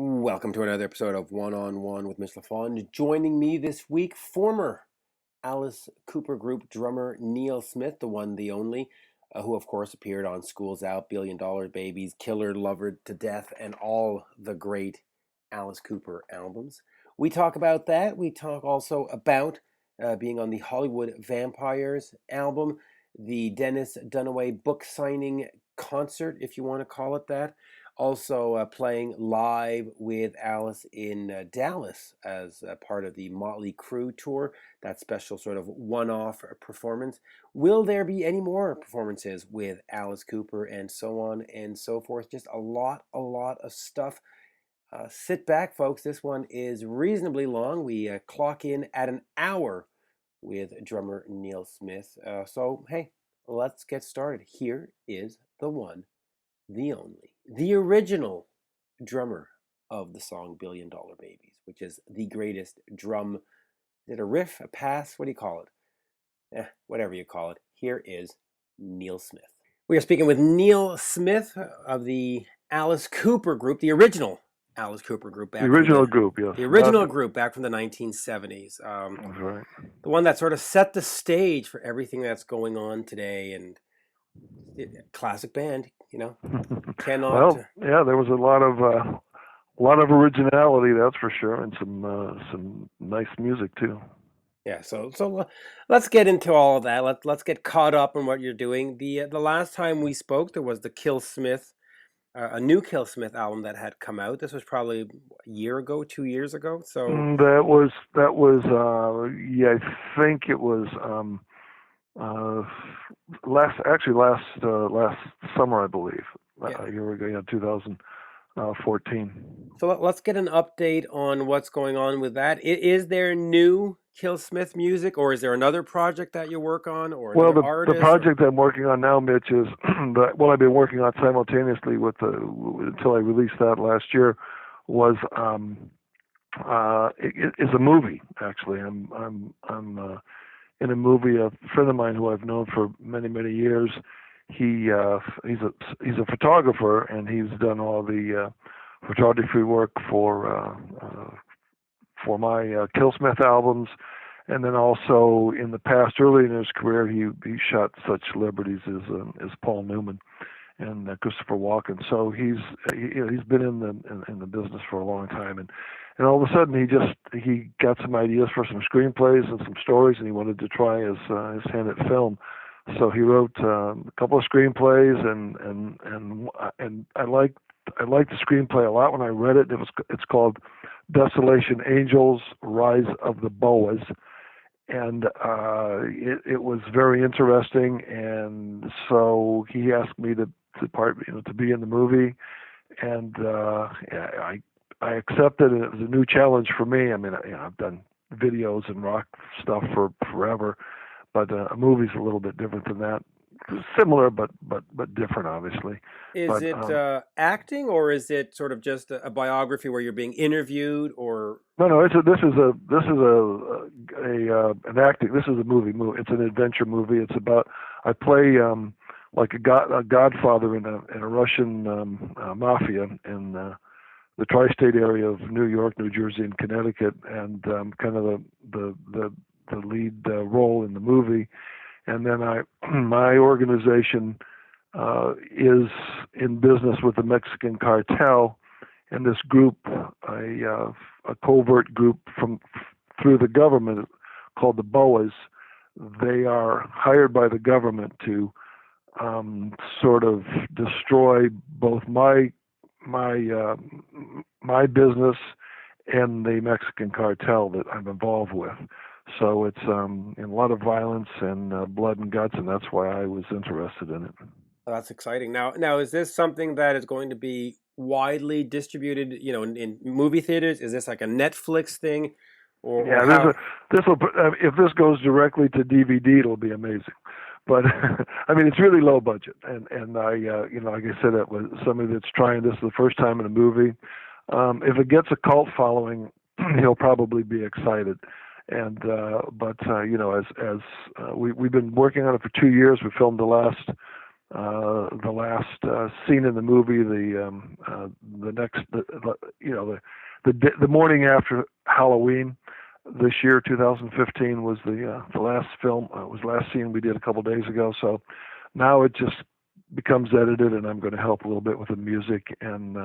Welcome to another episode of One on One with Mitch Lafon. Joining me this week, former Alice Cooper Group drummer NEAL SMITH, the one, the only, who of course appeared on Schools Out, $1 Billion Babies, Killer, Lover to Death, and all the great Alice Cooper albums. We talk about that. We talk also about being on the Hollywood Vampires album, the Dennis Dunaway book signing concert, if you want to call it that. Also playing live with Alice in Dallas as part of the Motley Crue tour, that special sort of one-off performance. Will there be any more performances with Alice Cooper and so on and so forth? Just a lot of stuff. Sit back, folks. This one is reasonably long. We clock in at an hour with drummer NEAL SMITH. So, hey, let's get started. Here is the one, the only, the original drummer of the song $1 Billion Babies, which is the greatest drum. Is it a riff, a pass? What do you call it? Whatever you call it. Here is NEAL SMITH. We are speaking with NEAL SMITH of the Alice Cooper Group, the original Alice Cooper Group. The original group, yes. The original group back from the 1970s. That's right. The one that sort of set the stage for everything that's going on today, and classic band, cannot. Well, yeah, there was a lot of originality, that's for sure, and some nice music too. Yeah, so let's get into all of that. Let's get caught up on what you're doing. The last time we spoke, there was the KillSmith, a new KillSmith album that had come out. This was probably a year ago, 2 years ago. So that was yeah, I think it was last summer, I believe. Yeah. A year ago, 2014. So let's get an update on what's going on with that. Is there new KillSmith music, or is there another project that you work on, or another artist? The project I'm working on now, Mitch, is what I've been working on simultaneously until I released that last year was is a movie. Actually, I'm in a movie. A friend of mine who I've known for many years. He's a photographer, and he's done all the photography work for my KillSmith albums, and then also in the past, early in his career, he shot such celebrities as Paul Newman and Christopher Walken. So he's been in the business for a long time, and all of a sudden he got some ideas for some screenplays and some stories, and he wanted to try his hand at film. So he wrote a couple of screenplays, and I liked the screenplay a lot when I read it. It's called Desolation, Angels, Rise of the Boas, and it was very interesting. And so he asked me to be in the movie, and I accepted, and it was a new challenge for me. I mean, I've done videos and rock stuff for forever. But a movie's a little bit different than that. Similar, but different, obviously. Is it acting, or is it sort of just a biography where you're being interviewed, or? No. This is an acting. This is a movie. It's an adventure movie. It's about I play like a godfather in a Russian mafia in the tri-state area of New York, New Jersey, and Connecticut, and kind of the lead role in the movie. And then my organization is in business with the Mexican cartel, and this group, a covert group through the government called the Boas, they are hired by the government to sort of destroy both my business and the Mexican cartel that I'm involved with. So it's in a lot of violence and blood and guts, and that's why I was interested in it. Oh, that's exciting. Now, is this something that is going to be widely distributed, in movie theaters? Is this like a Netflix thing? Yeah, if this goes directly to DVD, it'll be amazing. But I mean, it's really low budget, and I, like I said, it was somebody that's trying this the first time in a movie. If it gets a cult following, he'll probably be excited. And we've been working on it for 2 years. We filmed the last the last scene in the movie, the morning after Halloween this year, 2015, was the last film. Was the last scene we did a couple days ago. So now it just becomes edited, and I'm going to help a little bit with the music and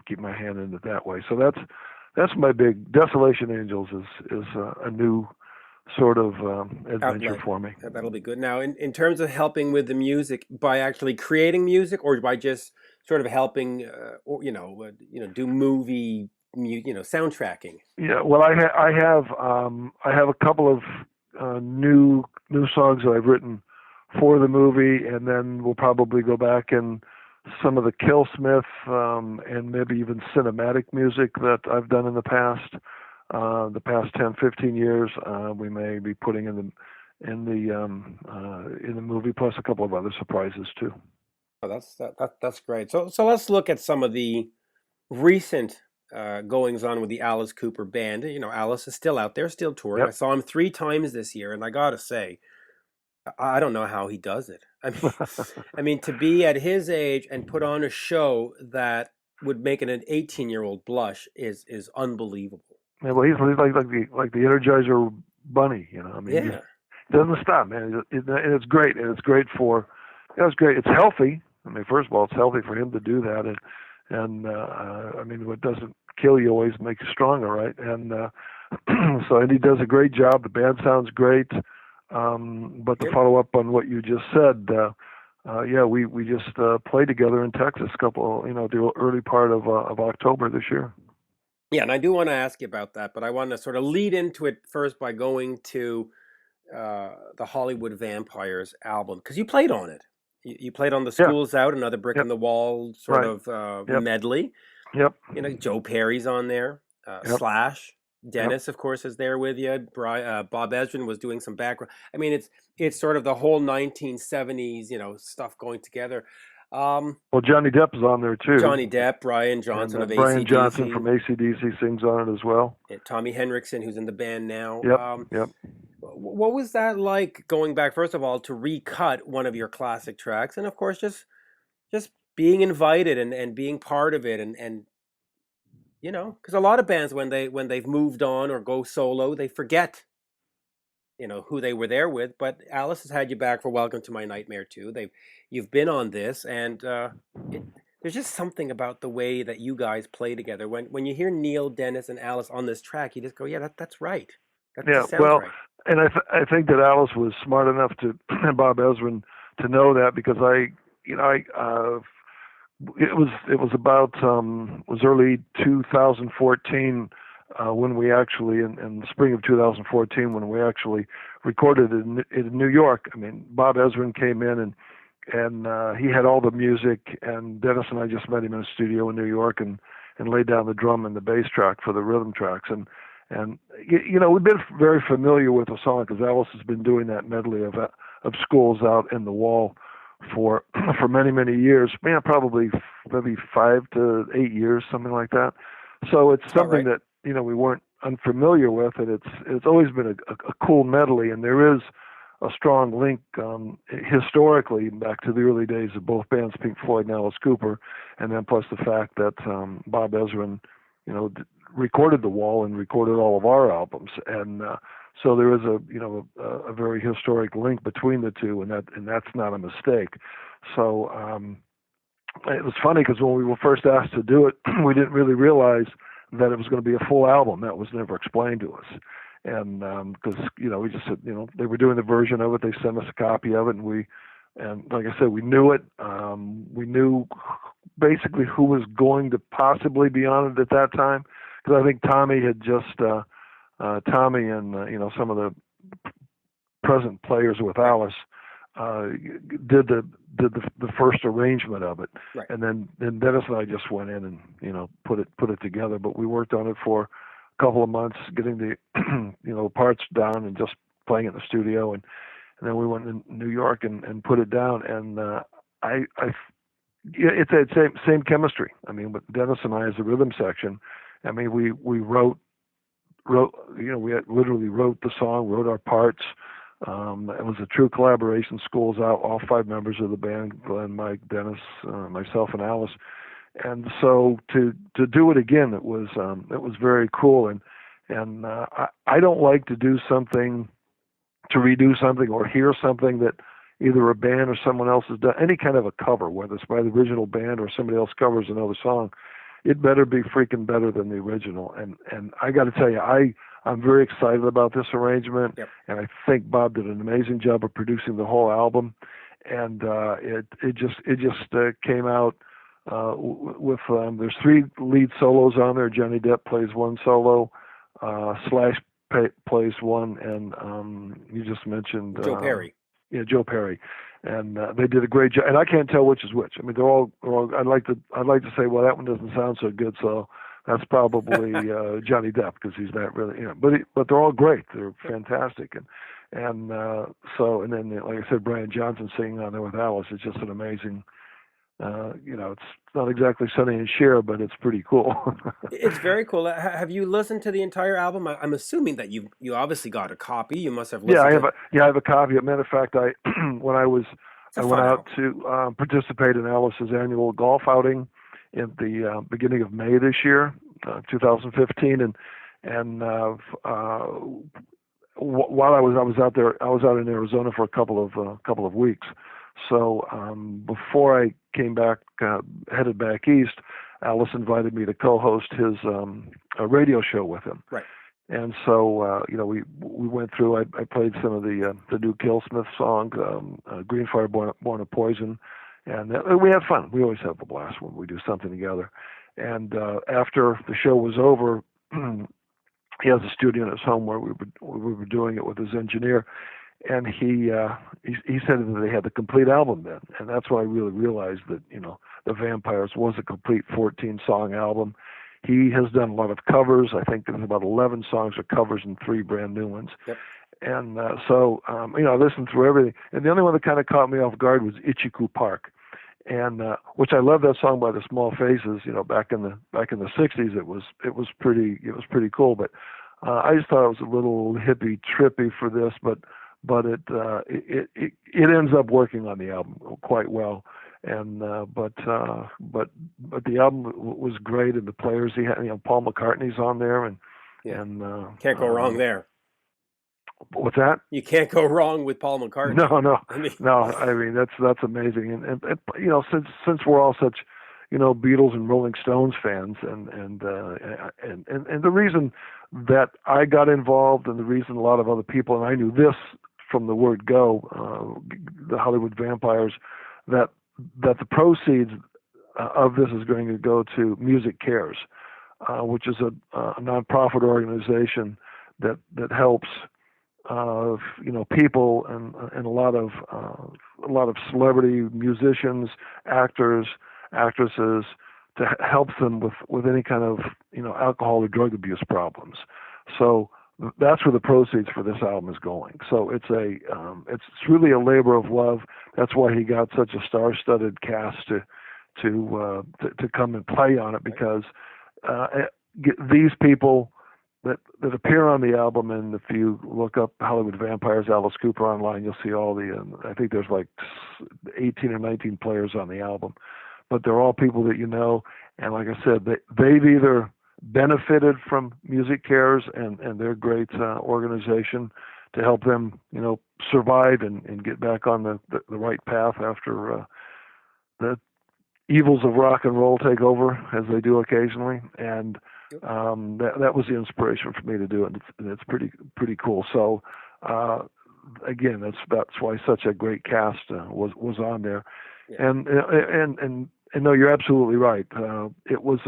keep my hand in it that way. So that's my big Desolation Angels is a new sort of adventure Outlet. for me. That'll be good. Now, in terms of helping with the music, by actually creating music, or by just sort of helping, or do movie, soundtracking. Yeah, well, I have a couple of new songs that I've written for the movie, and then we'll probably go back and some of the KillSmith and maybe even cinematic music that I've done in the past 10, 15 years. We may be putting in the movie, plus a couple of other surprises too. Oh, that's great. So let's look at some of the recent goings on with the Alice Cooper band. Alice is still out there, still touring. Yep. I saw him 3 times this year, and I gotta say, I don't know how he does it. I mean, to be at his age and put on a show that would make an 18-year-old blush is unbelievable. Yeah, well, he's like the Energizer Bunny, I mean, Yeah. He doesn't stop, man. And it's great, and it's great for, it's great. It's healthy. I mean, first of all, it's healthy for him to do that, and I mean, what doesn't kill you always makes you stronger, right? And and he does a great job. The band sounds great. But to follow up on what you just said, we just played together in Texas the early part of October this year. Yeah, and I do want to ask you about that, but I want to sort of lead into it first by going to the Hollywood Vampires album, because you played on it. You played on the School's Out, another brick in the wall sort of medley. Yep. Joe Perry's on there. Slash. Dennis, of course, is there with you. Bob Ezrin was doing some background. I mean, it's sort of the whole 1970s, stuff going together. Well, Johnny Depp is on there too. Johnny Depp, Brian Johnson of Brian AC/DC. Johnson from AC/DC sings on it as well. Tommy Henriksen, who's in the band now. Yep. What was that like, going back, first of all, to recut one of your classic tracks, and of course just being invited and being part of it, and because a lot of bands, when they've moved on or go solo, they forget who they were there with. But Alice has had you back for Welcome to My Nightmare too. You've been on this, and there's just something about the way that you guys play together. When you hear Neil, Dennis, and Alice on this track, you just go, yeah, that's right. That sounds right. And I think that Alice was smart enough to, and Bob Ezrin, to know that, because it was early 2014 when we actually, in the spring of 2014, when we actually recorded in New York. I mean, Bob Ezrin came in and he had all the music, and Dennis and I just met him in a studio in New York and laid down the drum and the bass track for the rhythm tracks. And we've been very familiar with the song because Alice has been doing that medley of Schools Out in the Wall for many, many years. Man, probably maybe 5 to 8 years, something like that. So it's something that we weren't unfamiliar with, and it's always been a cool medley, and there is a strong link historically back to the early days of both bands, Pink Floyd and Alice Cooper, and then plus the fact that Bob Ezrin, recorded The Wall and recorded all of our albums, and so there is a very historic link between the two, and that's not a mistake. So it was funny because when we were first asked to do it, we didn't really realize that it was going to be a full album. That was never explained to us, and because we just said they were doing the version of it, they sent us a copy of it, and like I said, we knew it. We knew basically who was going to possibly be on it at that time, because I think Tommy had just Tommy and some of the present players with Alice did the first arrangement of it, right. And then Dennis and I just went in and put it together. But we worked on it for a couple of months, getting the parts down and just playing it in the studio, and then we went to New York and put it down. And it's that same chemistry. I mean, with Dennis and I as the rhythm section, I mean, we wrote, we literally wrote the song, wrote our parts, It was a true collaboration. Schools Out, all 5 members of the band, Glen, Mike, Dennis, myself, and Alice. And so to do it again, it was very cool. And I don't like to do something, to redo something or hear something that either a band or someone else has done, any kind of a cover, whether it's by the original band or somebody else covers another song. It better be freaking better than the original. And I got to tell you, I'm very excited about this arrangement. Yep. And I think Bob did an amazing job of producing the whole album. And it just came out with there's 3 lead solos on there. Johnny Depp plays 1 solo, Slash plays 1, and you just mentioned Joe Perry. Yeah, Joe Perry, and they did a great job. And I can't tell which is which. I mean, they're all. I'd like to say, well, that one doesn't sound so good, so that's probably Johnny Depp, because he's not really, But they're all great. They're fantastic, and then like I said, Brian Johnson singing on there with Alice. It's just an amazing. It's not exactly Sonny and Cher, but it's pretty cool. It's very cool. Have you listened to the entire album? I'm assuming that you obviously got a copy. You must have listened. I have a copy. As a matter of fact, I went out to participate in Alice's annual golf outing in the beginning of May this year, 2015, and while I was out there, I was out in Arizona for a couple of weeks. So before I came back, headed back east, Alice invited me to co-host his a radio show with him. Right. And so we went through. I played some of the new KillSmith songs, Green Fire, Born of Poison, and we had fun. We always have a blast when we do something together. And after the show was over, he has a studio in his home where we were doing it with his engineer. And he said that they had the complete album then, and that's when I really realized that the Vampires was a complete 14-song album. He has done a lot of covers. I think there's about 11 songs of covers and 3 brand new ones. Yep. And I listened through everything. And the only one that kind of caught me off guard was Ichiku Park, and which I love that song by the Small Faces. Back in the '60s, it was pretty cool. But I just thought it was a little hippie trippy for this, but it ends up working on the album quite well, and but the album was great, and the players he had, Paul McCartney's on there, and can't go wrong there. What's that? You can't go wrong with Paul McCartney. No. I mean that's amazing, and since we're all such Beatles and Rolling Stones fans, and the reason that I got involved, and the reason a lot of other people, and I knew this from the word go, the Hollywood Vampires, that the proceeds of this is going to go to Music Cares, which is a nonprofit organization that helps people and a lot of celebrity musicians, actors, actresses, to help them with any kind of alcohol or drug abuse problems. So that's where the proceeds for this album is going. So it's really a labor of love. That's why he got such a star-studded cast to come and play on it, because these people that appear on the album, and if you look up Hollywood Vampires, Alice Cooper online, you'll see all I think there's like 18 or 19 players on the album, but they're all people that and like I said, they've either benefited from Music Cares and their great organization to help them, survive and get back on the right path after the evils of rock and roll take over, as they do occasionally. And that was the inspiration for me to do it, and it's pretty cool. So again, that's why such a great cast was on there. Yeah. And no, you're absolutely right. It was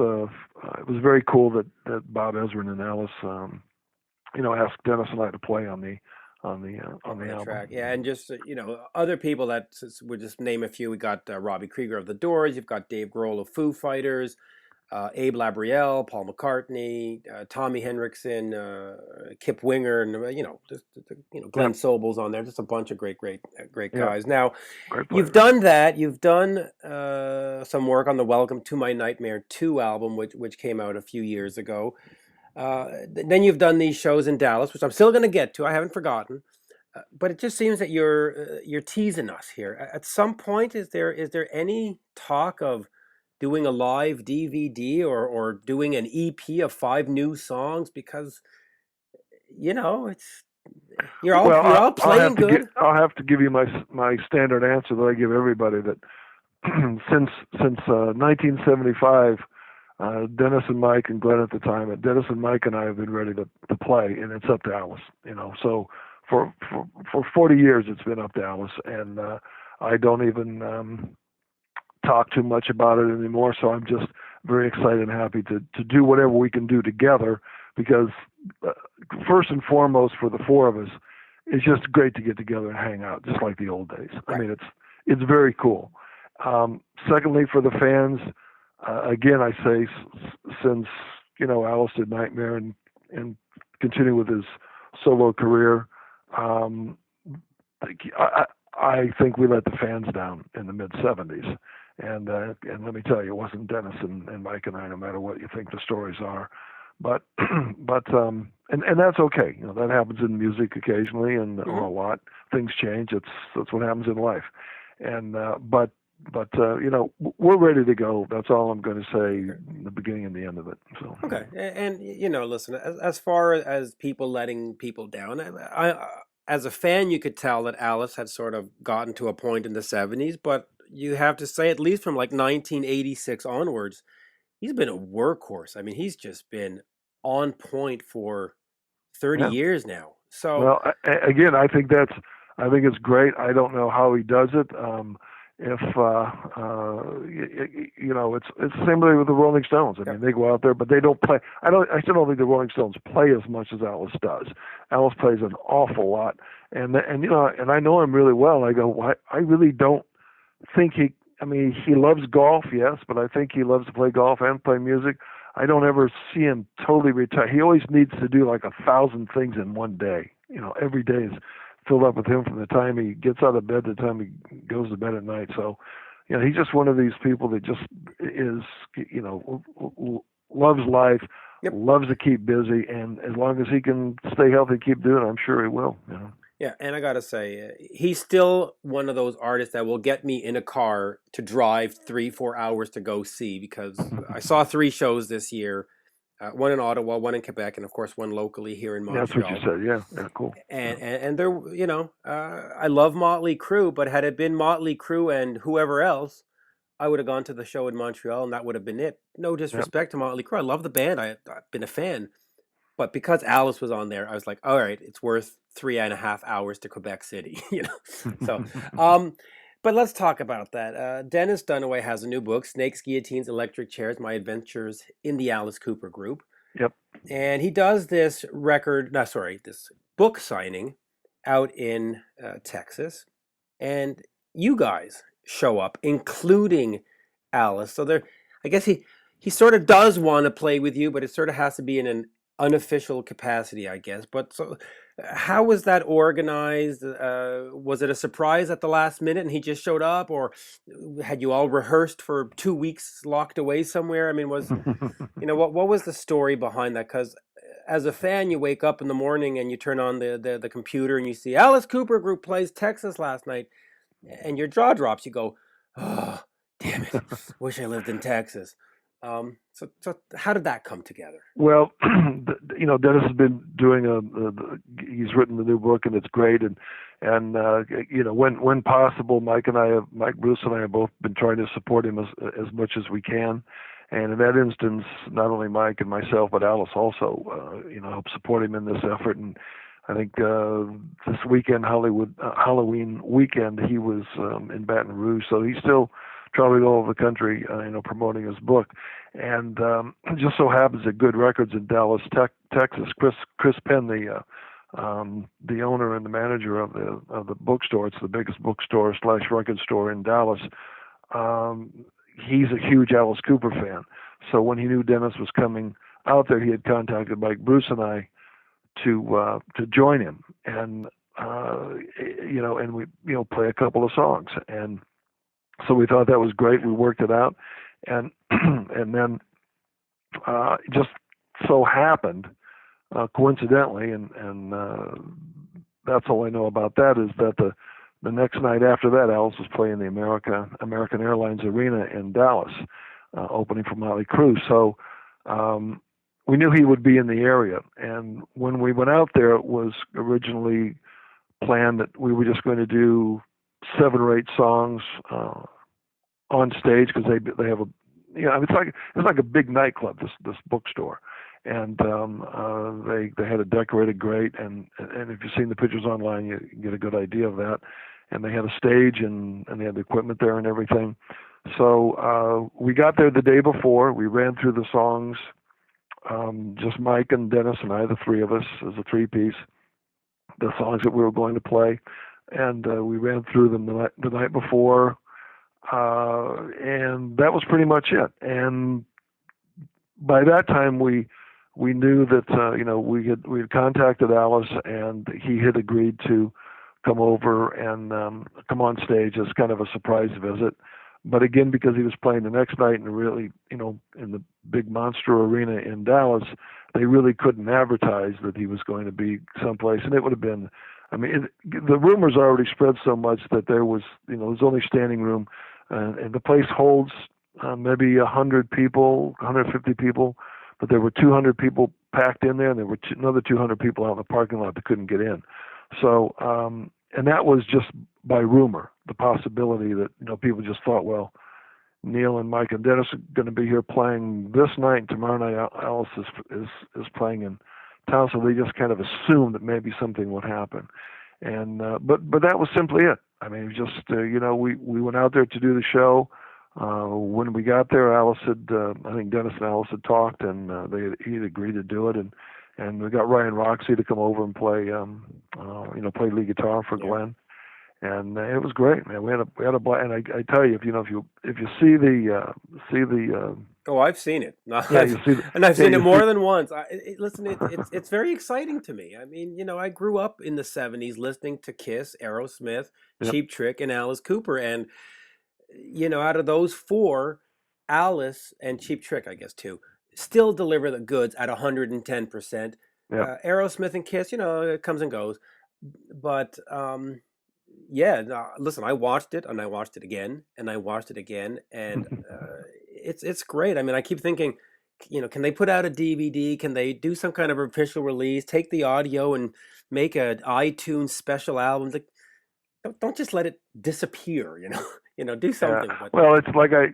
very cool that Bob Ezrin and Alice, asked Dennis and I to play on the album. Track. Yeah, and just other people that we'll just name a few. We got Robbie Krieger of the Doors. You've got Dave Grohl of Foo Fighters, Abe Labrielle, Paul McCartney, Tommy Henriksen, Kip Winger, and Glen Sobel's on there. Just a bunch of great guys. Now, you've done that. You've done some work on the Welcome to My Nightmare 2 album, which came out a few years ago. Then you've done these shows in Dallas, which I'm still going to get to. I haven't forgotten. But it just seems that you're teasing us here. At some point, is there any talk of doing a live DVD or doing an EP of 5 new songs? Because it's you're all Well, you're all playing good. I'll have to give you my standard answer that I give everybody, that since 1975, Dennis and Mike and Glenn at the time, Dennis and Mike and I have been ready to play, and it's up to Alice. So for 40 years it's been up to Alice, and I don't even talk too much about it anymore. So I'm just very excited and happy to do whatever we can do together, because uh, first and foremost for the four of us, it's just great to get together and hang out, just like the old days. I Right. mean, it's very cool. Secondly, for the fans, again, I say since Alice did Nightmare and continued with his solo career, um, I think we let the fans down in the mid '70s, and let me tell you, it wasn't Dennis and Mike and I, no matter what you think the stories are, but and that's okay. That happens in music occasionally, and or Hmm. a lot. Things change. That's what happens in life, and but we're ready to go. That's all I'm going to say. Okay. The beginning and the end of it. So Okay. And listen, as far as people letting people down, as a fan, you could tell that Alice had sort of gotten to a point in the '70s, but you have to say, at least from like 1986 onwards, he's been a workhorse. I mean, he's just been on point for 30 yeah. years now. So, Well, again, I think it's great. I don't know how he does it. If it's the same way with the Rolling Stones. I yeah. mean, they go out there, but they don't play. I still don't think the Rolling Stones play as much as Alice does. Alice plays an awful lot, and I know him really well. I go, "Why? I really don't think he. I mean, he loves golf, yes, but I think he loves to play golf and play music. I don't ever see him totally retire. He always needs to do like 1,000 things in one day. Every day is filled up with him from the time he gets out of bed to the time he goes to bed at night. So, he's just one of these people that just is, loves life, Yep. loves to keep busy, and as long as he can stay healthy, keep doing it, I'm sure he will. Yeah, and I gotta say, he's still one of those artists that will get me in a car to drive 3, 4 hours to go see, because I saw 3 shows this year, one in Ottawa, one in Quebec, and of course one locally here in That's what you Montreal. said. Yeah, yeah, cool. Yeah. And they're, I love Motley Crue, but had it been Motley Crue and whoever else, I would have gone to the show in Montreal, and that would have been it. No Yeah. disrespect to Motley Crue, I love the band, I've been a fan. But because Alice was on there, I was like, all right, it's worth 3.5 hours to Quebec City, So, um, but let's talk about that. Dennis Dunaway has a new book, Snakes, Guillotines, Electric Chairs: My Adventures in the Alice Cooper Group. Yep. And he does this this book signing out in Texas. And you guys show up, including Alice. So I guess he sort of does want to play with you, but it sort of has to be in an unofficial capacity, I guess. But so, how was that organized? Was it a surprise at the last minute and he just showed up, or had you all rehearsed for 2 weeks, locked away somewhere? I mean, what was the story behind that? Because as a fan, you wake up in the morning and you turn on the computer and you see Alice Cooper Group plays Texas last night, and your jaw drops. You go, oh, damn it! Wish I lived in Texas. So how did that come together? Well, Dennis has been doing he's written the new book, and it's great. And when possible, Mike Bruce and I have both been trying to support him as much as we can. And in that instance, not only Mike and myself, but Alice also, helped support him in this effort. And I think this weekend, Halloween weekend, he was in Baton Rouge, so he's still traveling all over the country, promoting his book. And it just so happens that Good Records in Dallas, Texas, Chris Penn, the owner and the manager of the bookstore, it's the biggest bookstore / record store in Dallas. He's a huge Alice Cooper fan. So when he knew Dennis was coming out there, he had contacted Mike Bruce and I to join him, and and we play a couple of songs, and so we thought that was great. We worked it out, and and then it just so happened, coincidentally, and that's all I know about that. Is that the next night after that, Alice was playing the American Airlines Arena in Dallas, opening for Motley Crue. So we knew he would be in the area. And when we went out there, it was originally planned that we were just going to do 7 or 8 songs on stage, because they have a, it's like a big nightclub, this bookstore, and they had it decorated great, and if you've seen the pictures online, you get a good idea of that. And they had a stage, and they had the equipment there and everything. So we got there the day before. We ran through the songs, just Mike and Dennis and I, the 3 of us as a 3-piece, the songs that we were going to play, and we ran through them the night before, and that was pretty much it. And by that time, we knew that we had contacted Alice, and he had agreed to come over and come on stage as kind of a surprise visit. But again, because he was playing the next night and really, in the big monster arena in Dallas, they really couldn't advertise that he was going to be someplace. And it would have been, the rumors already spread so much that there was only standing room, and the place holds maybe 100 people, 150 people, but there were 200 people packed in there, and there were another 200 people out in the parking lot that couldn't get in. So, and that was just by rumor, the possibility that, people just thought, well, Neil and Mike and Dennis are going to be here playing this night, and tomorrow night Alice is playing in town, so they just kind of assumed that maybe something would happen. And but that was simply it. It was just we went out there to do the show. When we got there, Alice had I think Dennis and Alice had talked, and he'd agreed to do it, and we got Ryan Roxy to come over and play play lead guitar for Glen. And it was great, man. We had a blast. And I tell you, if you see the oh, I've seen it. And I've seen it more than once. Listen, it's very exciting to me. I grew up in the '70s listening to Kiss, Aerosmith, Yep. Cheap Trick, and Alice Cooper. And out of those 4, Alice and Cheap Trick, I guess too, still deliver the goods at 110%. Yep. Aerosmith and Kiss, it comes and goes, but listen, I watched it, and I watched it again, and I watched it again, and it's great. I keep thinking, can they put out a DVD? Can they do some kind of official release? Take the audio and make an iTunes special album. Don't just let it disappear. Do something. Yeah. Well, it's like I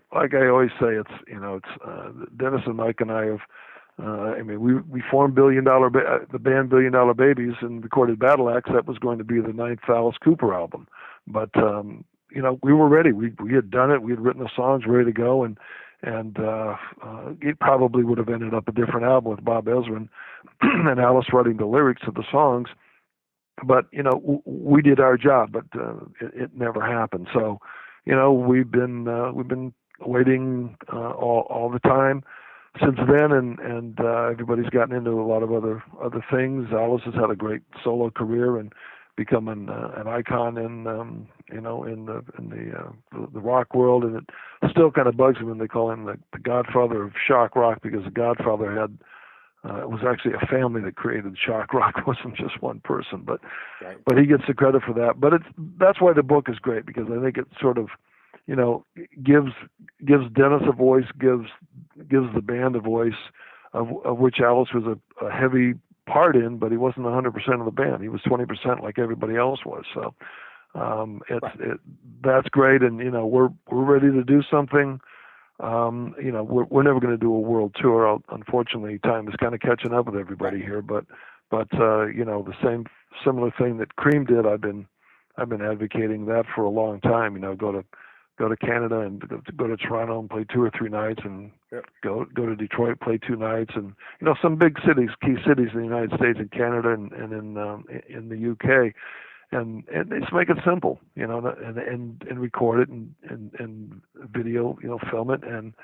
always say. It's Dennis and Mike and I have. We formed the band Billion Dollar Babies and recorded Battle Axe. That was going to be the 9th Alice Cooper album, but we were ready. We had done it. We had written the songs, ready to go, and it probably would have ended up a different album with Bob Ezrin and Alice writing the lyrics of the songs. But we did our job, but it never happened. So we've been waiting all the time since then, and everybody's gotten into a lot of other things. Alice has had a great solo career and become an icon in the rock world, and it still kind of bugs me when they call him the Godfather of shock rock, because the Godfather had it was actually a family that created shock rock. It wasn't just one person, but right. But he gets the credit for that. But that's why the book is great, because I think it sort of gives Dennis a voice, gives the band a voice, of which Alice was a heavy part in, but he wasn't 100% of the band. He was 20% like everybody else was. So that's great, and we're ready to do something. We're never going to do a world tour. Unfortunately, time is kind of catching up with everybody here. But the similar thing that Cream did, I've been advocating that for a long time. Go to Canada and go to Toronto and play 2 or 3 nights, and go to Detroit, play 2 nights, and some big cities, key cities in the United States and Canada and in the UK. And just make it simple, and record it and video, film it, and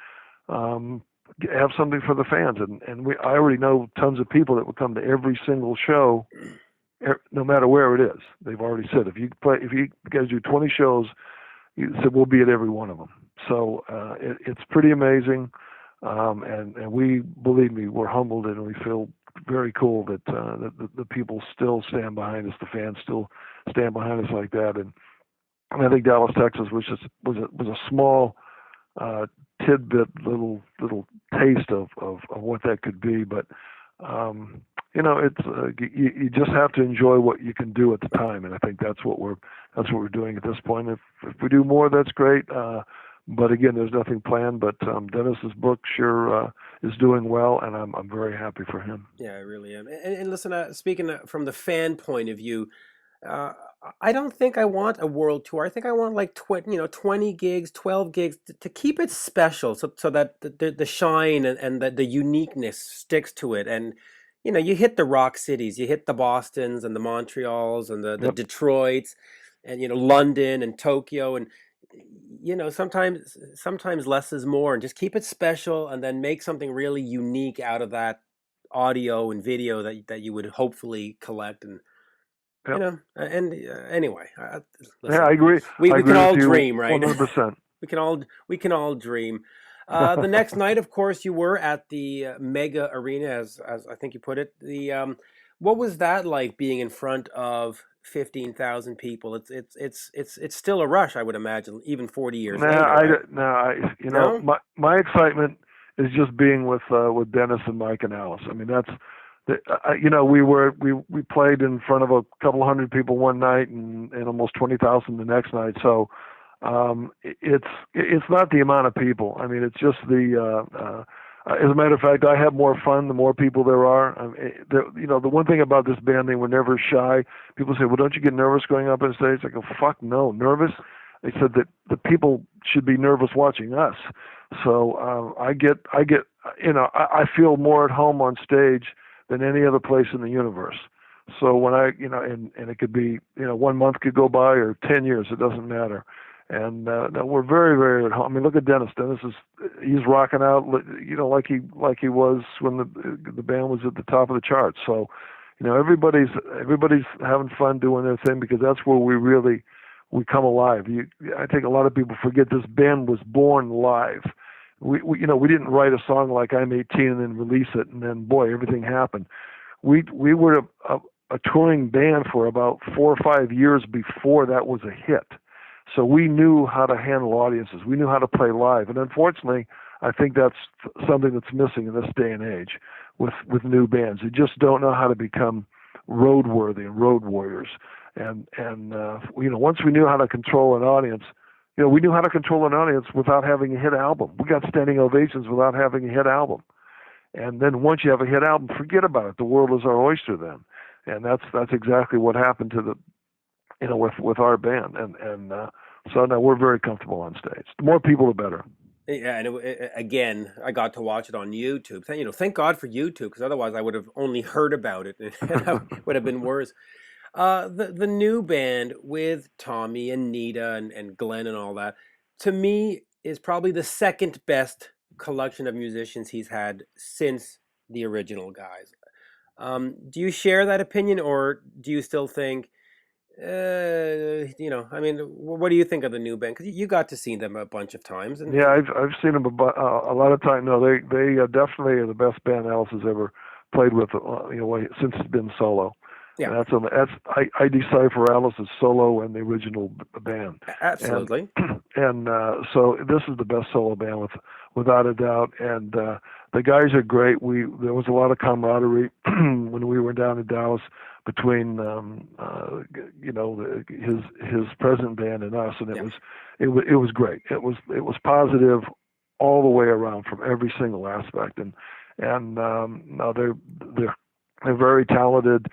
have something for the fans. And I already know tons of people that will come to every single show, no matter where it is. They've already said, if you guys do 20 shows, you said we'll be at every one of them. So it's pretty amazing, and we, believe me, we're humbled, and we feel very cool that the people still stand behind us, the fans still stand behind us like that. And I think Dallas, Texas was a small tidbit, little taste of what that could be. But it's you just have to enjoy what you can do at the time, and I think that's what we're doing at this point. If we do more, that's great. But again, there's nothing planned. But Dennis's book sure is doing well, and I'm very happy for him. Yeah, I really am. And listen, speaking from the fan point of view, uh, I don't think I want a world tour. I think I want like 20 gigs, 12 gigs to keep it special, so that the shine and the uniqueness sticks to it. And you hit the rock cities, you hit the Bostons and the Montreals and the Yep. Detroits, and London and Tokyo, and sometimes less is more, and just keep it special, and then make something really unique out of that audio and video that you would hopefully collect. And Yep. anyway, listen, Yeah, I agree. we I can agree all with you dream, right? 100%. we can all dream. The next night, of course, you were at the Mega Arena, as I think you put it. What was that like, being in front of 15,000 people? It's still a rush, I would imagine, even 40 years later. Right? My excitement is just being with Dennis and Mike and Alice. I mean, that's we played in front of a couple hundred people one night and almost 20,000 the next night. So it's not the amount of people. I mean, it's just as a matter of fact, I have more fun the more people there are. The one thing about this band, they were never shy. People say, well, don't you get nervous going up on stage? I go, fuck no, nervous? They said that the people should be nervous watching us. So I feel more at home on stage than any other place in the universe. So when and it could be, 1 month could go by or 10 years, it doesn't matter. And we're very, very at home. I mean, look at Dennis. He's rocking out, like he was when the band was at the top of the charts. So, everybody's having fun doing their thing, because that's where we come alive. I think a lot of people forget this band was born live. We didn't write a song like I'm 18 and then release it, and then boy, everything happened. We were a touring band for about 4 or 5 years before that was a hit. So we knew how to handle audiences. We knew how to play live. And unfortunately, I think that's something that's missing in this day and age with new bands. They just don't know how to become roadworthy and road warriors. And once we knew how to control an audience, we knew how to control an audience without having a hit album. We got standing ovations without having a hit album. And then once you have a hit album, forget about it. The world is our oyster then. And that's exactly what happened to with our band. And so now we're very comfortable on stage. The more people, the better. Yeah, and again, I got to watch it on YouTube. Thank God for YouTube, because otherwise I would have only heard about it, and it would have been worse. The new band with Tommy and Nita and Glenn and all that, to me, is probably the second best collection of musicians he's had since the original guys. Do you share that opinion, or do you still think, I mean, what do you think of the new band? Because you got to see them a bunch of times. Yeah, I've seen them a lot of times. No, they definitely are the best band Alice has ever played with. Since it's been solo. Yeah, I decipher Alice as solo and the original band. Absolutely. And so this is the best solo band without a doubt. And the guys are great. There was a lot of camaraderie when we were down in Dallas between his present band and us, and it was great. It was positive all the way around from every single aspect. And now they're very talented.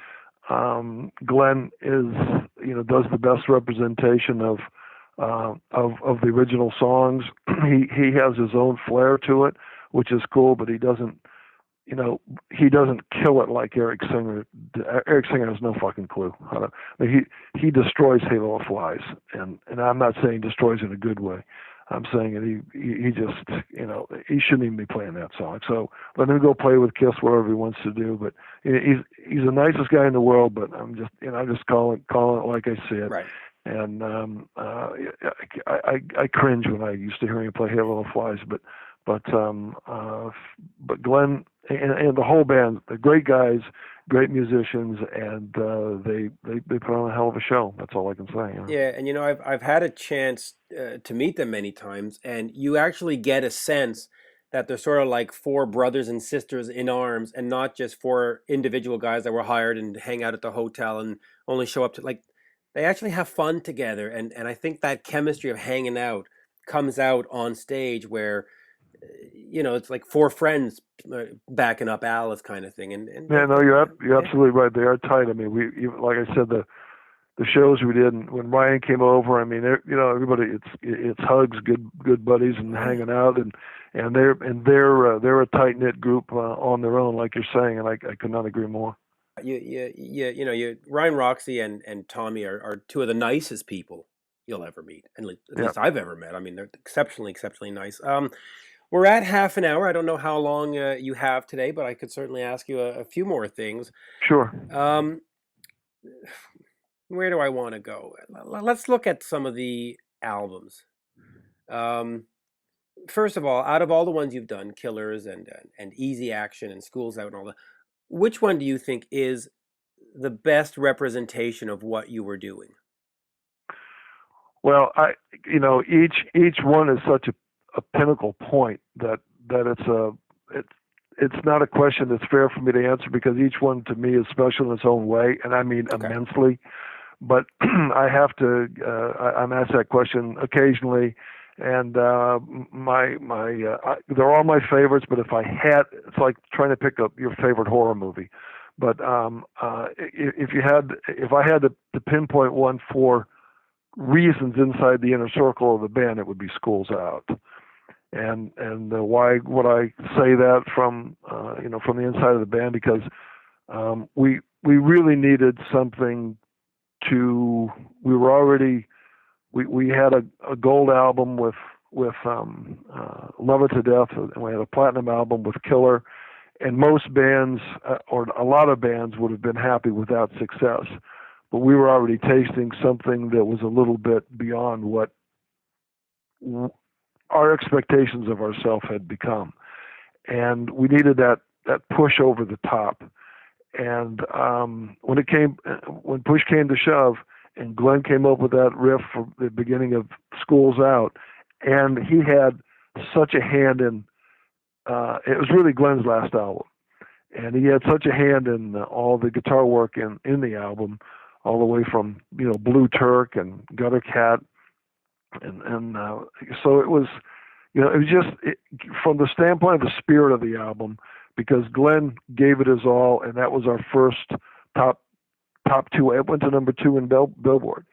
Glenn does the best representation of the original songs. He has his own flair to it, which is cool, but he doesn't kill it like Eric Singer. Eric Singer has no fucking clue how to. I mean, he destroys Halo of Flies, and I'm not saying destroys in a good way. I'm saying that he just he shouldn't even be playing that song. So let him go play with Kiss whatever he wants to do. But he's the nicest guy in the world. But I'm just calling it like I see it. Right. And I cringe when I used to hear him play Halo of Flies. But Glenn and the whole band, they're great guys, great musicians, and they put on a hell of a show. That's all I can say. You know? Yeah, and I've had a chance to meet them many times, and you actually get a sense that they're sort of like four brothers and sisters in arms, and not just four individual guys that were hired and hang out at the hotel and only show up to like they actually have fun together, and I think that chemistry of hanging out comes out on stage where it's like four friends backing up Alice kind of thing, Yeah, no, you're yeah. absolutely right. They are tight. I mean, like I said, the shows we did, and when Ryan came over, I mean, everybody, it's hugs, good buddies, and Oh, yeah. hanging out, and they're a tight knit group on their own, like you're saying, and I could not agree more. Ryan Roxy and Tommy are two of the nicest people you'll ever meet, and at Yeah, least I've ever met. I mean, they're exceptionally nice. We're at half an hour. I don't know how long you have today, but I could certainly ask you a few more things. sure. Um, where do I want to go? Let's look at some of the albums. Um, First of all, out of all the ones you've done, Killers and Easy Action and Schools Out and all that, which one do you think is the best representation of what you were doing? Well, each one is such a pinnacle point that it's not a question that's fair for me to answer because each one to me is special in its own way, and I mean Okay. immensely. But I have to I'm asked that question occasionally, and they're all my favorites. But if I had, it's like trying to pick up your favorite horror movie. But if I had to pinpoint one for reasons inside the inner circle of the band, it would be Schools Out. And why would I say that from the inside of the band? Because we really needed something to. We had a gold album with Love It to Death, and we had a platinum album with Killer. And most bands, or a lot of bands, would have been happy without success. But we were already tasting something that was a little bit beyond what our expectations of ourselves had become. And we needed that push over the top. And when push came to shove, and Glen came up with that riff for the beginning of Schools Out, and he had such a hand in. It was really Glen's last album, and he had such a hand in all the guitar work in the album, all the way from Blue Turk and Gutter Cat, and so it was. It was just from the standpoint of the spirit of the album, because Glen gave it his all, and that was our first top two. It went to number 2 in Billboard,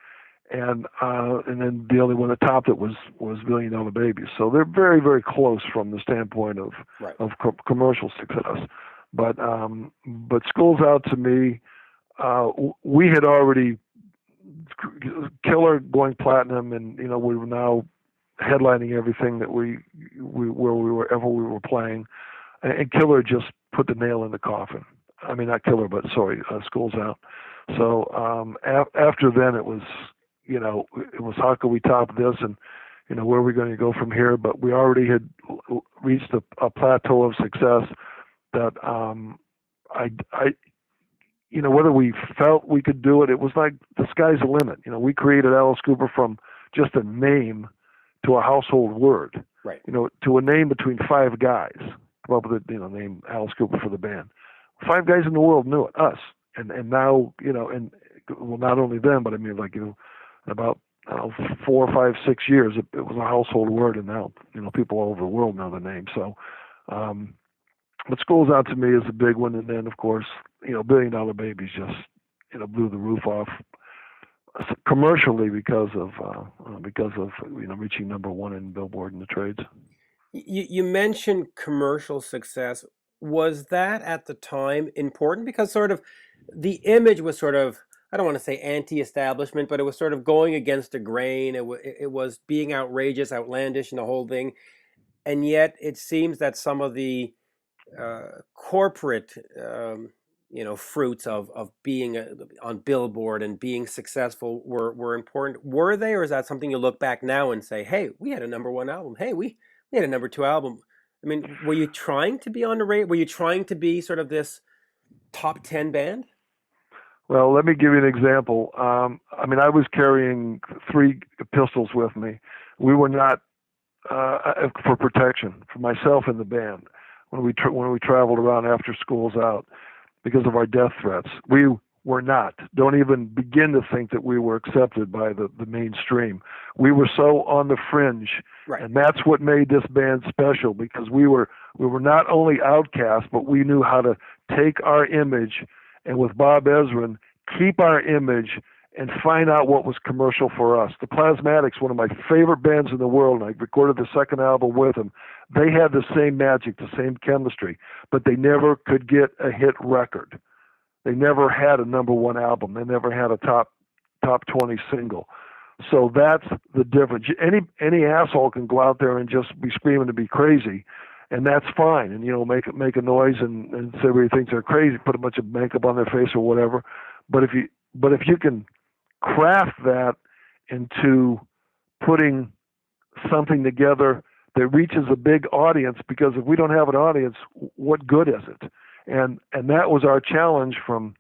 and then the only one that topped it was $1 Million Baby. So they're very, very close from the standpoint of Right. commercial success. But Schools Out to me, we had already Killer going platinum, and we were now headlining everything that we were playing, and Killer just put the nail in the coffin. I mean, not Killer, but sorry, Schools Out. So after then, it was how can we top this, and where are we going to go from here? But we already had reached a plateau of success that whether we felt we could do it, it was like the sky's the limit. We created Alice Cooper from just a name to a household word. Right. To a name between 5 guys. Come up with the name Alice Cooper for the band. 5 guys in the world knew it, us. And now, and well, not only them, but I mean, like, in about 4, 5, 6 years, it was a household word, and now, people all over the world know the name. So, but Schools Out to me is a big one, and then, of course, $1 Billion Babies just, blew the roof off commercially because of reaching number 1 in Billboard in the trades. You mentioned commercial success. Was that at the time important? Because sort of the image was sort of, I don't want to say anti-establishment, but it was sort of going against the grain. It was being outrageous, outlandish, and the whole thing. And yet it seems that some of the corporate fruits of being on Billboard and being successful were important. Were they, or is that something you look back now and say, hey, we had a number 1 album, hey, we had a number 2 album? I mean, were you trying to be on the radio? Were you trying to be sort of this top 10 band? Well, let me give you an example. I mean, I was carrying 3 pistols with me. We were not for protection for myself and the band when we traveled around after school's out because of our death threats. We were not. Don't even begin to think that we were accepted by the mainstream. We were so on the fringe, Right. and that's what made this band special because we were not only outcasts, but we knew how to take our image and with Bob Ezrin, keep our image and find out what was commercial for us. The Plasmatics, one of my favorite bands in the world, and I recorded the second album with them, they had the same magic, the same chemistry, but they never could get a hit record. They never had a number 1 album. They never had a top 20 single. So that's the difference. Any asshole can go out there and just be screaming to be crazy, and that's fine. And make a noise and say everybody thinks they're crazy, put a bunch of makeup on their face or whatever. But if you can craft that into putting something together that reaches a big audience, because if we don't have an audience, what good is it? And that was our challenge from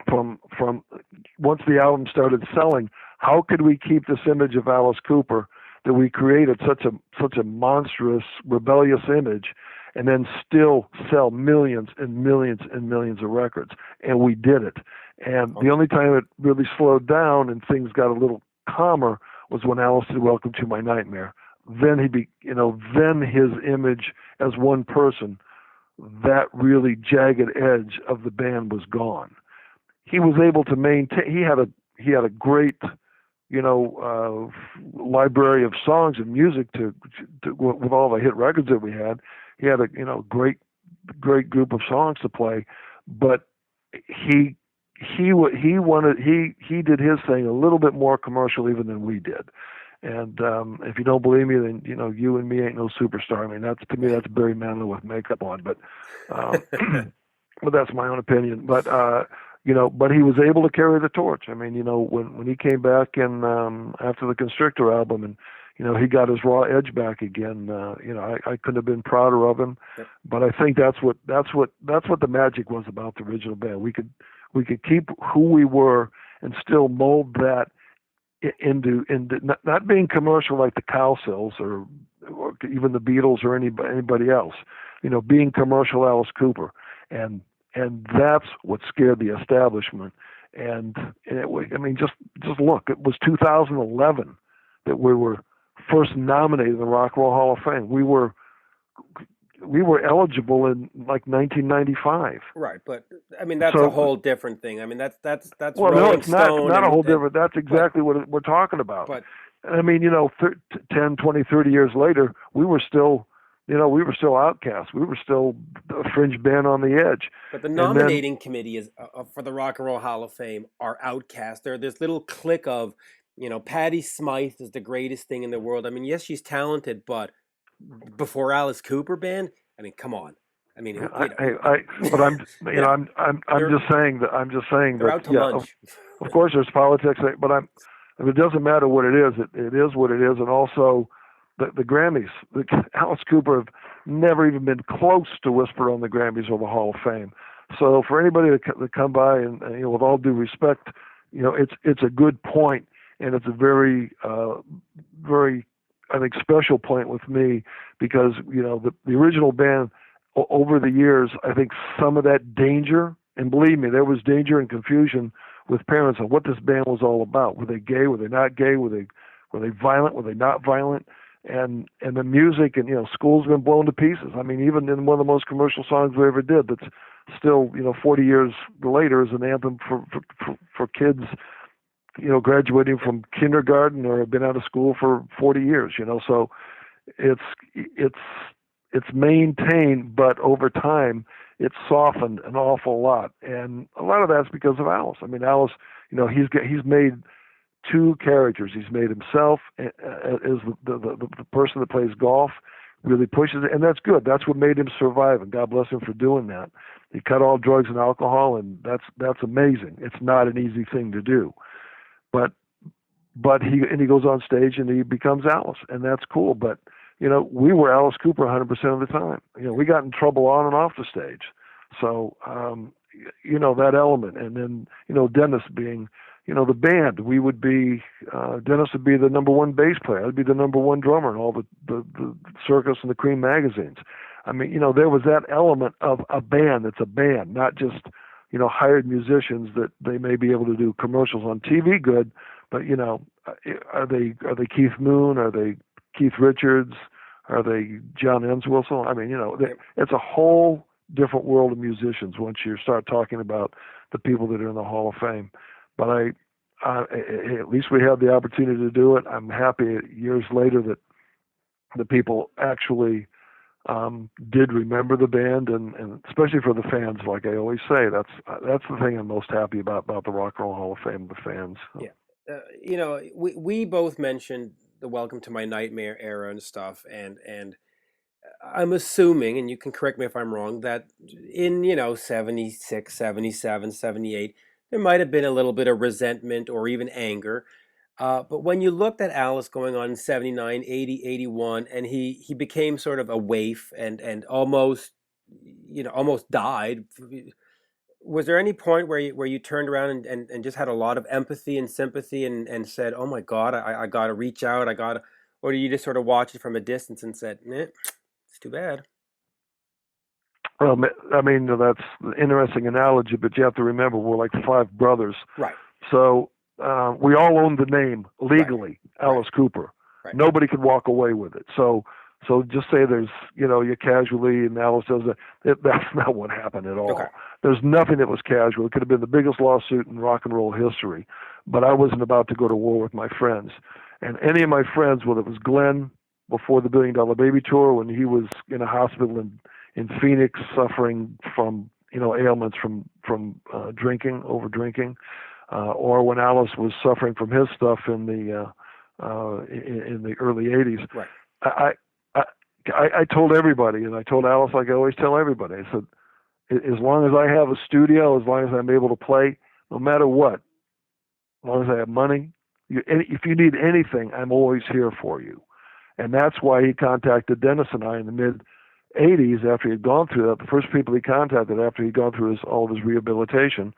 once the album started selling. How could we keep this image of Alice Cooper that we created, such a monstrous, rebellious image, and then still sell millions and millions and millions of records? And we did it. And the only time it really slowed down and things got a little calmer was when Alice did "Welcome to My Nightmare." Then then his image as one person, that really jagged edge of the band was gone. He was able to maintain. He had a great, library of songs and music to with all the hit records that we had. He had a great group of songs to play, but he did his thing a little bit more commercial even than we did. And if you don't believe me, then you and me ain't no superstar. I mean, to me that's Barry Manilow with makeup on, but but that's my own opinion. But but he was able to carry the torch. I mean, when he came back and after the Constrictor album, and he got his raw edge back again. I couldn't have been prouder of him. Yep. But I think that's what the magic was about the original band. We could keep who we were and still mold that into not being commercial like the Cowsills or even the Beatles or anybody else. Being commercial Alice Cooper, and that's what scared the establishment. And just look, it was 2011 that we were first nominated in the Rock and Roll Hall of Fame. We were eligible in like 1995. Right, but I mean that's a whole different thing. I mean that's well, Rolling no, it's Stone not a whole different. That's exactly what we're talking about. But I mean, 10, 20, 30 years later, we were still outcasts. We were still a fringe band on the edge. But the nominating committee is for the Rock and Roll Hall of Fame are outcasts. They're this little clique of, Patti Smythe is the greatest thing in the world. I mean, yes, she's talented, but before Alice Cooper band, I mean, come on. I mean, but I'm just saying that out to lunch. Of course, there's politics, but it doesn't matter what it is. It is what it is, and also the Grammys. Alice Cooper have never even been close to whisper on the Grammys or the Hall of Fame. So for anybody to come by and with all due respect, it's a good point, and it's a very very, I think, special point with me because the original band over the years, I think some of that danger, and believe me, there was danger and confusion with parents on what this band was all about. Were they gay? Were they not gay? Were they violent? Were they not violent? And the music, and school's been blown to pieces. I mean, even in one of the most commercial songs we ever did, that's still 40 years later is an anthem for kids graduating from kindergarten or have been out of school for 40 years. So it's maintained, but over time it's softened an awful lot, and a lot of that's because of Alice. I mean, Alice, he's made two characters. He's made himself as the person that plays golf, really pushes it, and that's good. That's what made him survive, and God bless him for doing that. He cut all drugs and alcohol, and that's amazing. It's not an easy thing to do, but he goes on stage and he becomes Alice, and that's cool. But we were Alice Cooper 100% of the time. We got in trouble on and off the stage. So, that element. And then, Dennis being, the band, we would be, Dennis would be the number one bass player. I'd be the number one drummer in all the Circus and the Cream magazines. I mean, there was that element of a band that's a band, not just, hired musicians that they may be able to do commercials on TV good, but, are they Keith Moon? Are they Keith Richards? Are they John Entwistle? I mean, it's a whole different world of musicians once you start talking about the people that are in the Hall of Fame. But at least we had the opportunity to do it. I'm happy years later that the people actually did remember the band, and especially for the fans, like I always say, that's the thing I'm most happy about the Rock and Roll Hall of Fame, the fans. Yeah, we both mentioned the Welcome to My Nightmare era and stuff, and I'm assuming, and you can correct me if I'm wrong, that in 76, 77, 78, there might have been a little bit of resentment or even anger. But when you looked at Alice going on in 79, 80, 81, and he became sort of a waif and almost died, was there any point where you turned around and just had a lot of empathy and sympathy and said, oh my God, I got to reach out, or did you just sort of watch it from a distance and said, it's too bad? Well, I mean, that's an interesting analogy, but you have to remember we're like 5 brothers. Right. So we all owned the name legally, right. Alice Cooper. Right. Nobody could walk away with it. So just say there's, you casually, and Alice does it. That's not what happened at all. Okay. There's nothing that was casual. It could have been the biggest lawsuit in rock and roll history, but I wasn't about to go to war with my friends. And any of my friends, whether it was Glenn before the $1 Billion Baby tour, when he was in a hospital in Phoenix suffering from, ailments from over drinking, or when Alice was suffering from his stuff in the early 80s. Right. I told everybody, and I told Alice like I always tell everybody, I said, as long as I have a studio, as long as I'm able to play, no matter what, as long as I have money, if you need anything, I'm always here for you. And that's why he contacted Dennis and I in the mid-'80s after he had gone through that. The first people he contacted after he'd gone through all of his rehabilitation,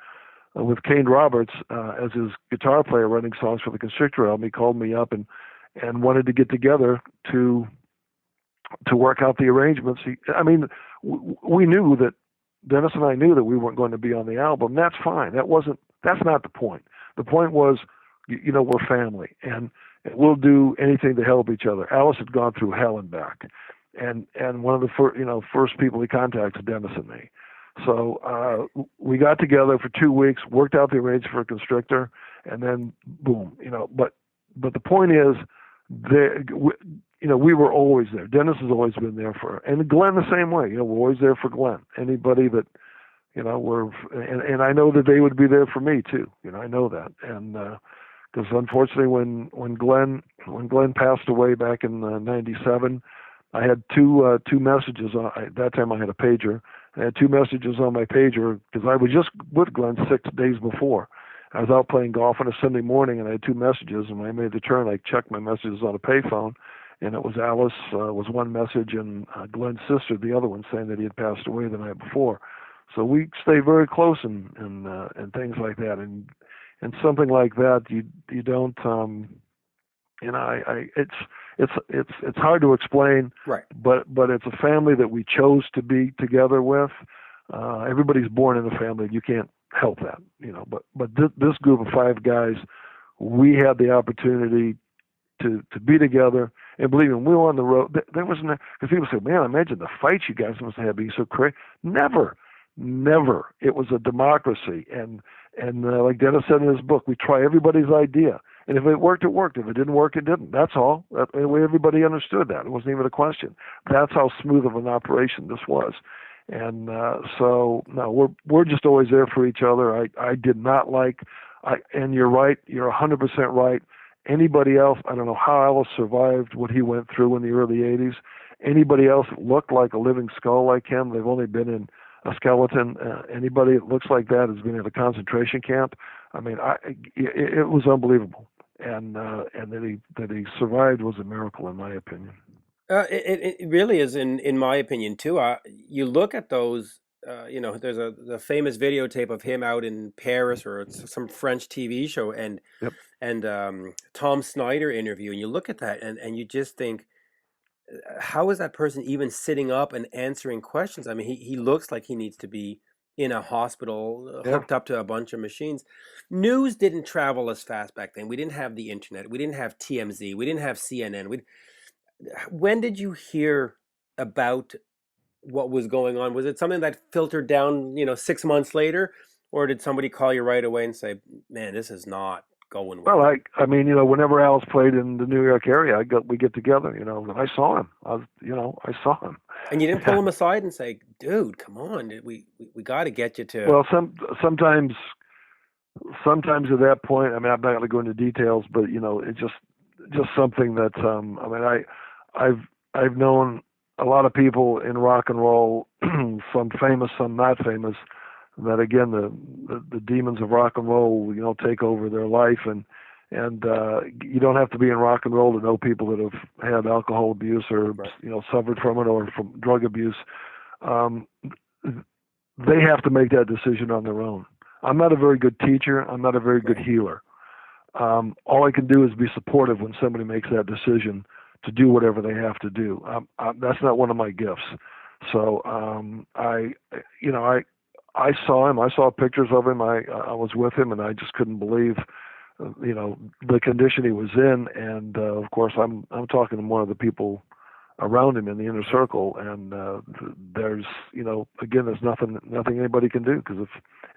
with Kane Roberts as his guitar player running songs for the Constrictor album, he called me up and wanted to get together to work out the arrangements. We knew that Dennis and I knew that we weren't going to be on the album. That's fine. That's not the point. The point was, we're family and we'll do anything to help each other. Alice had gone through hell and back, and one of the first people he contacted Dennis and me. So we got together for 2 weeks, worked out the arrangements for Constrictor, and then boom. But the point is, we were always there. Dennis has always been there and Glenn the same way. We're always there for Glenn. Anybody that, and I know that they would be there for me too. I know that. And, because unfortunately when Glenn passed away back in '97, I had two messages at that time I had a pager. I had 2 messages on my pager because I was just with Glenn 6 days before. I was out playing golf on a Sunday morning, and I had 2 messages. And when I made the turn, I checked my messages on a payphone, and it was Alice was one message, and Glenn's sister the other one, saying that he had passed away the night before. So we stay very close and things like that. And something like that, you don't. It's hard to explain, right? But it's a family that we chose to be together with. Everybody's born in a family; you can't help that, But this group of 5 guys, we had the opportunity to be together. And believe me, when we were on the road, there was no, because people say, "Man, imagine the fights you guys must have being so crazy." Never. It was a democracy, and like Dennis said in his book, we try everybody's idea. And if it worked, it worked. If it didn't work, it didn't. That's all. The way everybody understood that. It wasn't even a question. That's how smooth of an operation this was. And so, no, we're just always there for each other. I did not like, and you're right. You're 100% right. Anybody else, I don't know how Alice survived what he went through in the early 80s. Anybody else that looked like a living skull like him, they've only been in a skeleton. Anybody that looks like that has been in a concentration camp. I mean, it was unbelievable. And that he survived was a miracle, in my opinion. It really is, in my opinion, too. You look at those, there's the famous videotape of him out in Paris or it's some French TV show, Yep. and Tom Snyder interview, and you look at that, and you just think, how is that person even sitting up and answering questions? I mean, he looks like he needs to be in a hospital, Yeah. hooked up to a bunch of machines. News didn't travel as fast back then. We didn't have the internet. We didn't have TMZ. We didn't have CNN. When did you hear about what was going on? Was it something that filtered down, 6 months later, or did somebody call you right away and say, "Man, this is not going Well, well"? I mean, whenever Alice played in the New York area, we get together, and I saw him. I saw him. And you didn't pull him aside and say, "Dude, come on, we got to get you to." Well, sometimes at that point, I mean, I'm not going to go into details, but it's just something that I mean, I've known a lot of people in rock and roll, some famous, some not famous, that again the demons of rock and roll take over their life, and you don't have to be in rock and roll to know people that have had alcohol abuse or Right. suffered from it or from drug abuse. um, they have to make that decision on their own. I'm not a very good teacher. I'm not a very good Right. healer. All I can do is be supportive when somebody makes that decision to do whatever they have to do. That's not one of my gifts. So I saw him. I saw pictures of him. I was with him, and I just couldn't believe, the condition he was in. And of course, I'm talking to one of the people around him in the inner circle, and there's again, there's nothing anybody can do, because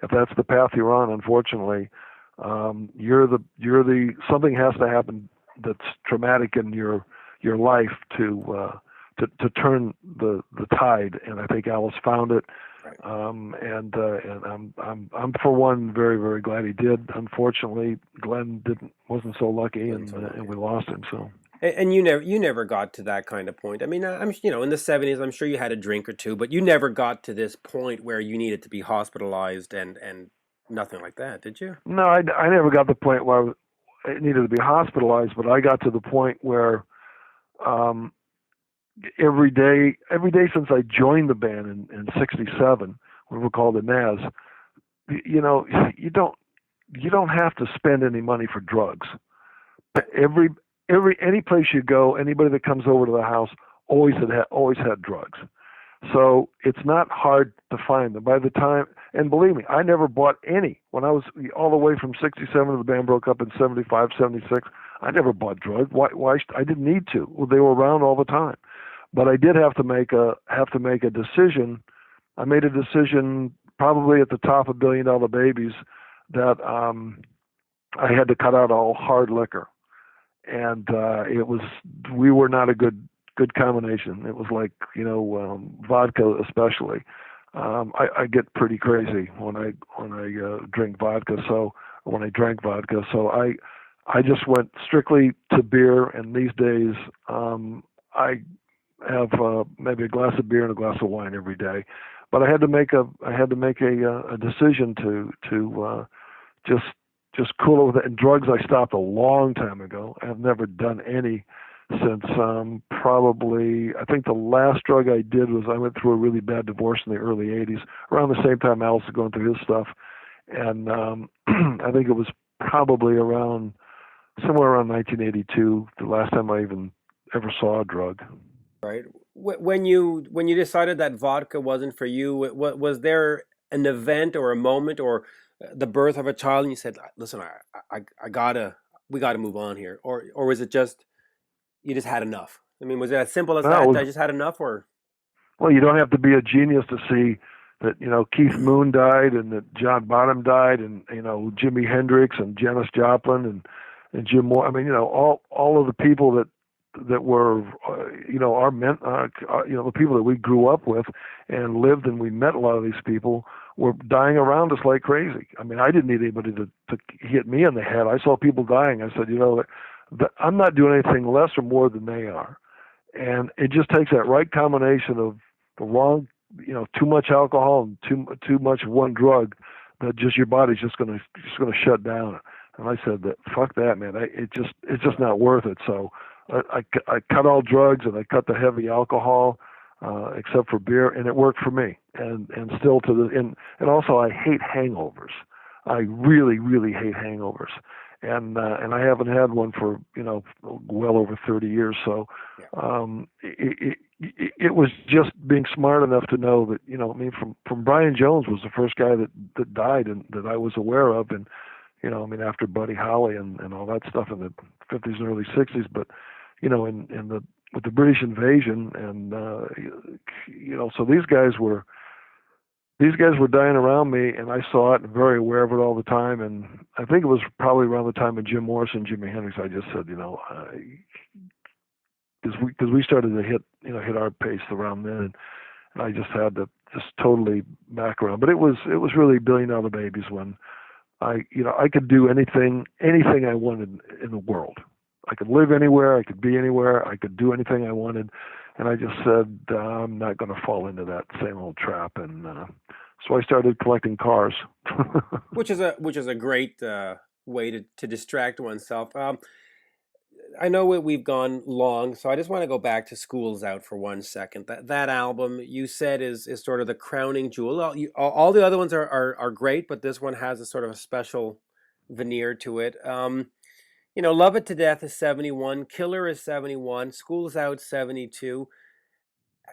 if that's the path you're on, unfortunately, you're the something has to happen that's traumatic in your life to turn the tide. And I think Alice found it. Right. And I'm for one very, very glad he did. Unfortunately, Glenn wasn't so lucky, Wasn't and so lucky. we lost him. So. And you never got to that kind of point. I mean, in the '70s, I'm sure you had a drink or two, but you never got to this point where you needed to be hospitalized and nothing like that, did you? No, I never got to the point where I needed to be hospitalized, but I got to the point where um, every day since I joined the band in '67, when we were called the Naz, you know, you don't have to spend any money for drugs. Every any place you go, anybody that comes over to the house always had drugs. So it's not hard to find them. By the time, and believe me, I never bought any. When I was all the way from '67, the band broke up in '75, '76. I never bought drugs. Why? I didn't need to. Well, they were around all the time. But I did have to make a decision. I made a decision probably at the top of Billion Dollar Babies that I had to cut out all hard liquor, and we were not a good combination. It was like vodka especially. I get pretty crazy when I drink vodka. So when I drank vodka, so I just went strictly to beer. And these days I have maybe a glass of beer and a glass of wine every day. But I had to make a decision to just cool it with it. And drugs I stopped a long time ago. I've never done any since probably, I think the last drug I did was I went through a really bad divorce in the early '80s, around the same time Alice was going through his stuff. And I think it was probably somewhere around 1982, the last time I even ever saw a drug. Right. When you decided that vodka wasn't for you, was there an event or a moment or the birth of a child, and you said, "Listen, I gotta we gotta move on here," or was it just you just had enough? I mean, was it as simple as No, it that? was, I just had enough, or well, you don't have to be a genius to see that Keith Moon died, and that John Bonham died, and Jimi Hendrix and Janis Joplin and Jim Moore. I mean, all of the people that were our men, the people that we grew up with and lived, and we met a lot of these people, were dying around us like crazy. I mean, I didn't need anybody to hit me in the head. I saw people dying. I said, I'm not doing anything less or more than they are. And it just takes that right combination of the wrong, too much alcohol and too much of one drug, that just your body's just gonna shut down. And I said that fuck that, man. It's just not worth it. So I cut all drugs and I cut the heavy alcohol, except for beer, and it worked for me. And still to the and also I hate hangovers. I really, really hate hangovers, and I haven't had one for well over 30 years. So it was just being smart enough to know that I mean, from Brian Jones was the first guy that died and that I was aware of, and I mean, after Buddy Holly and all that stuff in the 50s and early 60s, but in the with the British invasion and so these guys were dying around me, and I saw it and very aware of it all the time. And I think it was probably around the time of Jim Morrison, Jimi Hendrix. I just said, because we started to hit our pace around then, and I just had to just totally back around. But it was really Billion Dollar Babies when I could do anything I wanted in the world. I could live anywhere, I could be anywhere, I could do anything I wanted. And I just said, I'm not going to fall into that same old trap. And so I started collecting cars. which is a great way to distract oneself. I know we've gone long, so I just want to go back to School's Out for 1 second. That album you said is sort of the crowning jewel. All the other ones are great, but this one has a sort of a special veneer to it. Love It to Death is 71, Killer is 71, School's Out 72.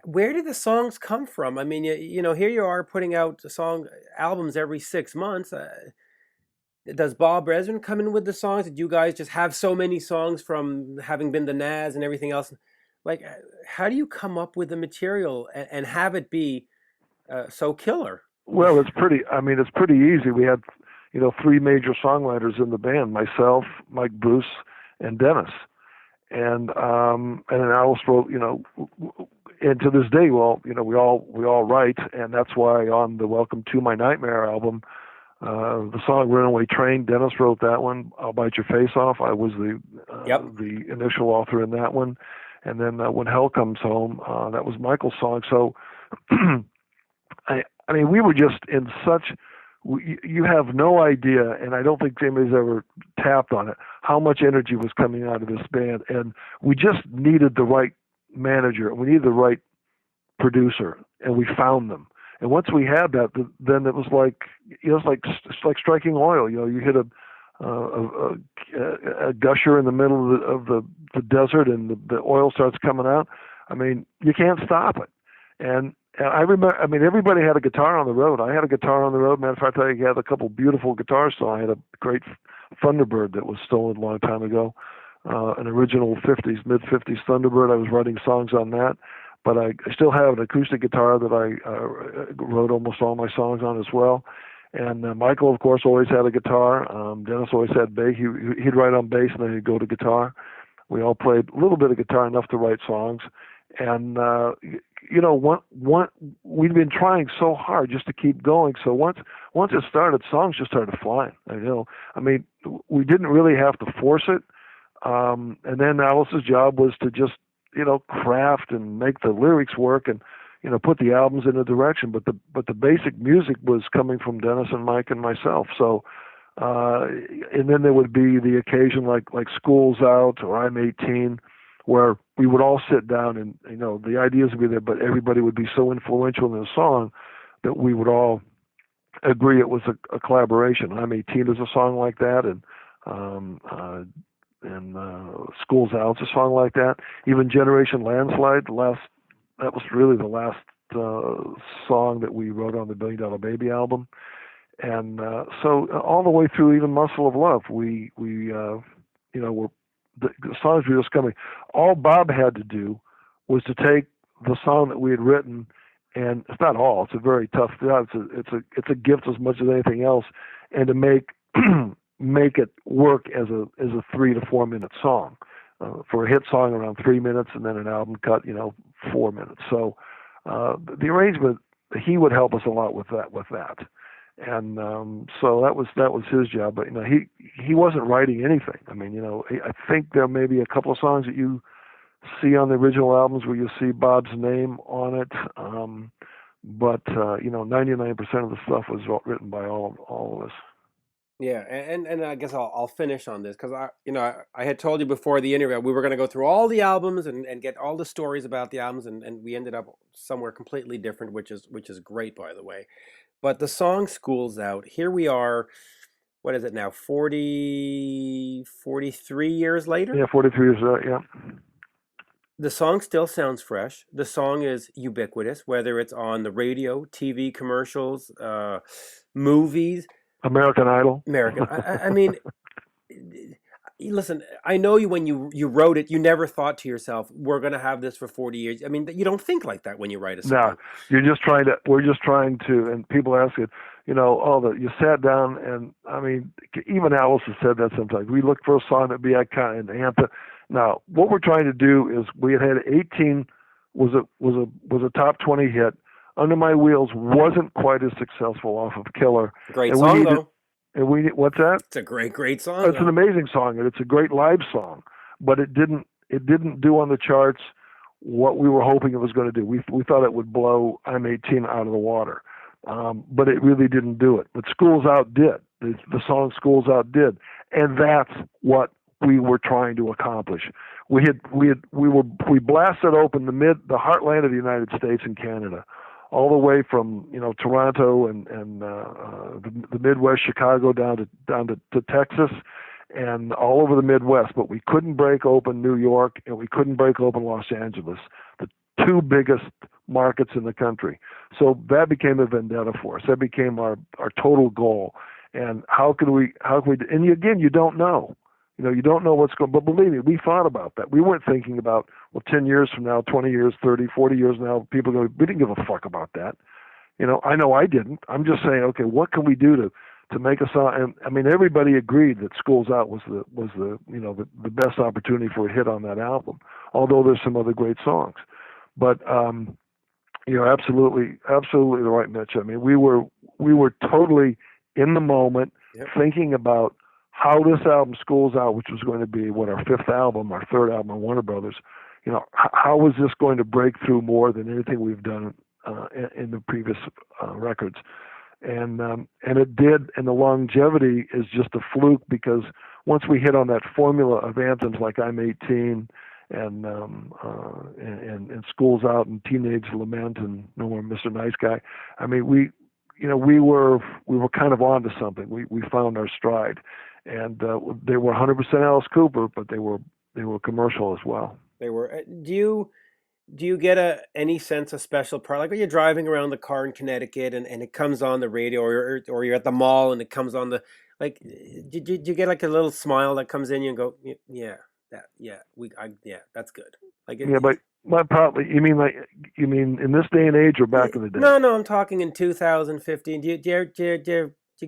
Where did the songs come from? I mean, here you are putting out albums every 6 months. Does Bob Ezrin come in with the songs? Did you guys just have so many songs from having been the Nas and everything else? Like, how do you come up with the material and have it be so killer? Well, it's pretty easy. We had three major songwriters in the band: myself, Mike, Bruce, and Dennis. And then Alice wrote, and to this day, we all write, and that's why on the Welcome to My Nightmare album, the song Runaway Train, Dennis wrote that one. I'll Bite Your Face Off, I was the initial author in that one. And then When Hell Comes Home, that was Michael's song. So, I mean, we were just in such. You have no idea, and I don't think anybody's ever tapped on it, how much energy was coming out of this band. And we just needed the right manager. We needed the right producer, and we found them. And once we had that, then it was like it's like striking oil. You hit a gusher in the middle of the desert, and the oil starts coming out. I mean, you can't stop it. And I remember, I mean, everybody had a guitar on the road. I had a guitar on the road. Matter of fact, I had a couple beautiful guitars. So I had a great Thunderbird that was stolen a long time ago, an original mid-50s Thunderbird. I was writing songs on that. But I still have an acoustic guitar that I wrote almost all my songs on as well. And Michael, of course, always had a guitar. Dennis always had bass. He'd write on bass, and then he'd go to guitar. We all played a little bit of guitar, enough to write songs. And we'd been trying so hard just to keep going. So once it started, songs just started flying. I mean, we didn't really have to force it. And then Alice's job was to just craft and make the lyrics work and put the albums in a direction. But the basic music was coming from Dennis and Mike and myself. So and then there would be the occasion like School's Out or I'm 18, where we would all sit down and, the ideas would be there, but everybody would be so influential in the song that we would all agree it was a collaboration. I'm 18 is a song like that, and School's Out's a song like that. Even Generation Landslide, that was really the last song that we wrote on the Billion Dollar Baby album. And so all the way through even Muscle of Love, we were the songs were just coming. All Bob had to do was to take the song that we had written, and it's not all. It's a very tough job. It's a gift as much as anything else, and to make it work as a 3 to 4 minute song. For a hit song, around 3 minutes, and then an album cut, 4 minutes. So the arrangement, he would help us a lot with that. And so that was his job. But he wasn't writing anything. I mean, I think there may be a couple of songs that you see on the original albums where you see Bob's name on it. But 99% of the stuff was written by all of us. Yeah, and I guess I'll finish on this because I had told you before the interview we were going to go through all the albums and get all the stories about the albums, and we ended up somewhere completely different, which is great, by the way. But the song "School's Out," here we are. What is it now? 43 years later. Yeah, 43 years. Yeah. The song still sounds fresh. The song is ubiquitous, whether it's on the radio, TV commercials, movies. American Idol. American. I mean, listen, I know you when you wrote it, you never thought to yourself, "We're going to have this for 40 years." I mean, you don't think like that when you write a No, song. you're just trying to. We're just trying to. And people ask it. You sat down, and I mean, even Alice has said that sometimes. We look for a song that'd be iconic, an anthem. Now, what we're trying to do is we had 18 was a top 20 hit. Under My Wheels wasn't quite as successful off of Killer, Great and we song needed. though. And we what's that? It's a great song It's an though. amazing song, and it's a great live song, but it didn't do on the charts what we were hoping it was going to do. We thought it would blow I'm 18 out of the water, but it really didn't do it. But School's Out did. The song School's Out did, and that's what we were trying to accomplish. We blasted open the heartland of the United States and Canada, all the way from Toronto and the Midwest, Chicago down to Texas, and all over the Midwest. But we couldn't break open New York, and we couldn't break open Los Angeles, the two biggest markets in the country. So that became a vendetta for us. That became our total goal. And how can we? And again, you don't know. You don't know what's going. But believe me, we thought about that. We weren't thinking about 10 years from now, 20 years, 30, 40 years now. People go, we didn't give a fuck about that. I know I didn't. I'm just saying, okay, what can we do to make a song? And I mean, everybody agreed that "School's Out" was the best opportunity for a hit on that album. Although there's some other great songs, but you're absolutely the right, Mitch. I mean, we were totally in the moment, Yep. thinking about how this album, School's Out, which was going to be our fifth album, our third album on Warner Brothers, how was this going to break through more than anything we've done in the previous records? And it did, and the longevity is just a fluke because once we hit on that formula of anthems like I'm 18 and School's Out and Teenage Lament and No More Mr. Nice Guy, I mean, we were kind of onto something. We found our stride. And they were 100% Alice Cooper, but they were commercial as well. They were. Do you get any sense of special pride? Like when you're driving around the car in Connecticut and it comes on the radio, or you're at the mall and it comes on the like. Did you get like a little smile that comes in you and go, yeah, that's good. Like Yeah, but probably you mean in this day and age or back in the day? No, I'm talking in 2015. Do you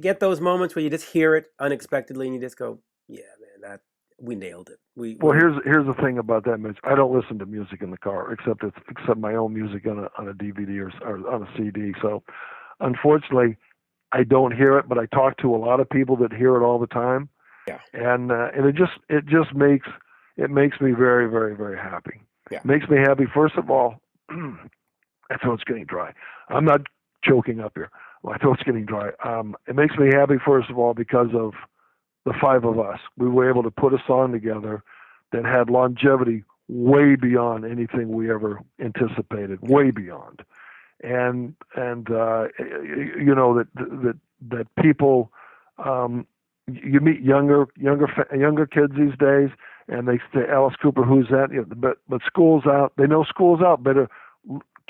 get those moments where you just hear it unexpectedly and you just go, yeah, man, that we nailed it. Well, here's the thing about that, Mitch. I don't listen to music in the car except my own music on a DVD or on a CD. So, unfortunately, I don't hear it. But I talk to a lot of people that hear it all the time. Yeah. And it just makes me very, very, very happy. Yeah. It makes me happy. First of all, my throat's getting dry. I'm not choking up here. My throat's getting dry. It makes me happy, first of all, because of the five of us. We were able to put a song together that had longevity way beyond anything we ever anticipated, way beyond. And that people, you meet younger kids these days, and they say, Alice Cooper, who's that? But School's Out. They know School's Out better.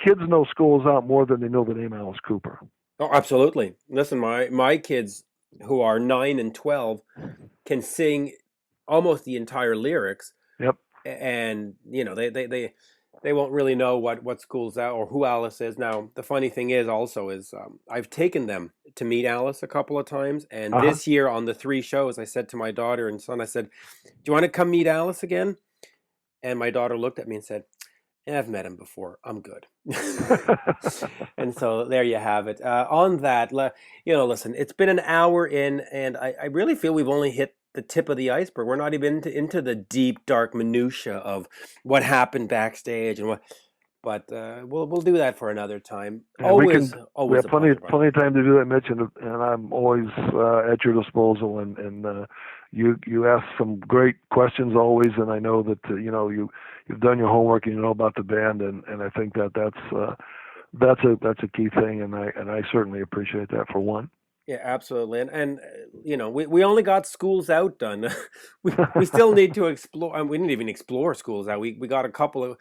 Kids know School's Out more than they know the name Alice Cooper. Oh, absolutely. Listen, my kids who are 9 and 12 can sing almost the entire lyrics. Yep. And they won't really know what School's Out or who Alice is. Now, the funny thing is I've taken them to meet Alice a couple of times, and this year on the 3 shows, I said to my daughter and son, I said, "Do you want to come meet Alice again?" And my daughter looked at me and said, "Yeah, I've met him before. I'm good." And so there you have it. On that, listen, it's been an hour in, and I really feel we've only hit the tip of the iceberg. We're not even into the deep, dark minutia of what happened backstage and what. But we'll do that for another time. And we Always have a plenty pleasure, of time to do that, Mitch, and I'm always at your disposal. And you ask some great questions always, and I know that you've done your homework and you know about the band, and I think that's a key thing, and I certainly appreciate that for one. Yeah, absolutely. And we only got Schools Out done. we still need to explore. We didn't even explore Schools Out. We got a couple of.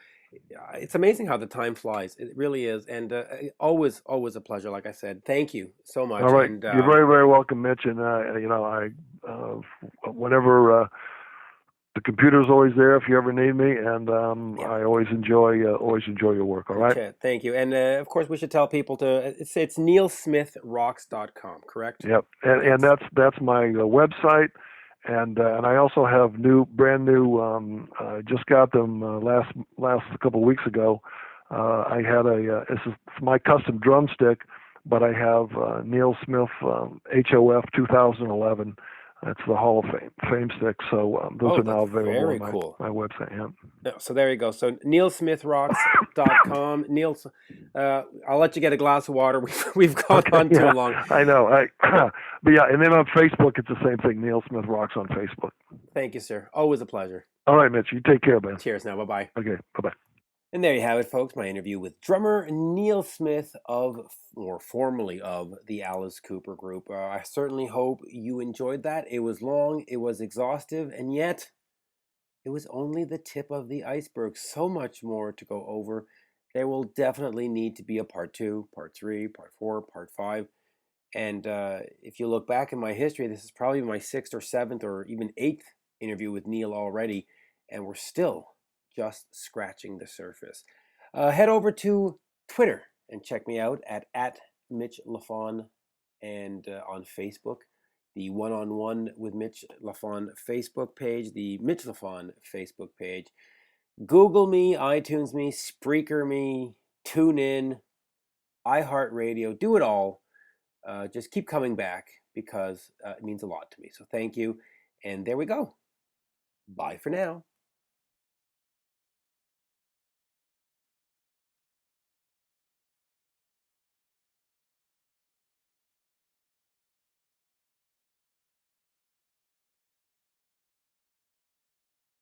It's amazing how the time flies. It really is, and always a pleasure. Like I said, thank you so All much. right, And you're very, very welcome, Mitch. And whenever the computer's always there if you ever need me, and yeah. I always enjoy your work. All right. Thank you. And of course, we should tell people to. It's nealsmithrocks.com, correct? Yep, and that's my website. And I also have brand new. I just got them last couple of weeks ago. I had it's my custom drumstick, but I have Neal Smith HOF 2011. That's the Hall of Fame stick. So those are now available on my website. Yeah. So there you go. So nealsmithrocks.com. Neal, I'll let you get a glass of water. We've gone on too long. I know. But yeah, and then on Facebook, it's the same thing. Neal Smith Rocks on Facebook. Thank you, sir. Always a pleasure. All right, Mitch. You take care, man. Cheers now. Bye-bye. Okay. Bye-bye. And there you have it, folks. My interview with drummer Neal Smith formerly of the Alice Cooper Group. I certainly hope you enjoyed that. It was long, it was exhaustive, and yet it was only the tip of the iceberg. So much more to go over. There will definitely need to be a part 2, part 3, part 4, part 5. And if you look back in my history, this is probably my 6th or 7th or even 8th interview with Neal already, and we're still just scratching the surface. Head over to Twitter and check me out at Mitch Lafon, and on Facebook, the One-on-One with Mitch Lafon Facebook page, the Mitch Lafon Facebook page. Google me, iTunes me, Spreaker me, tune in, iHeartRadio, do it all. Just keep coming back because it means a lot to me. So thank you. And there we go. Bye for now.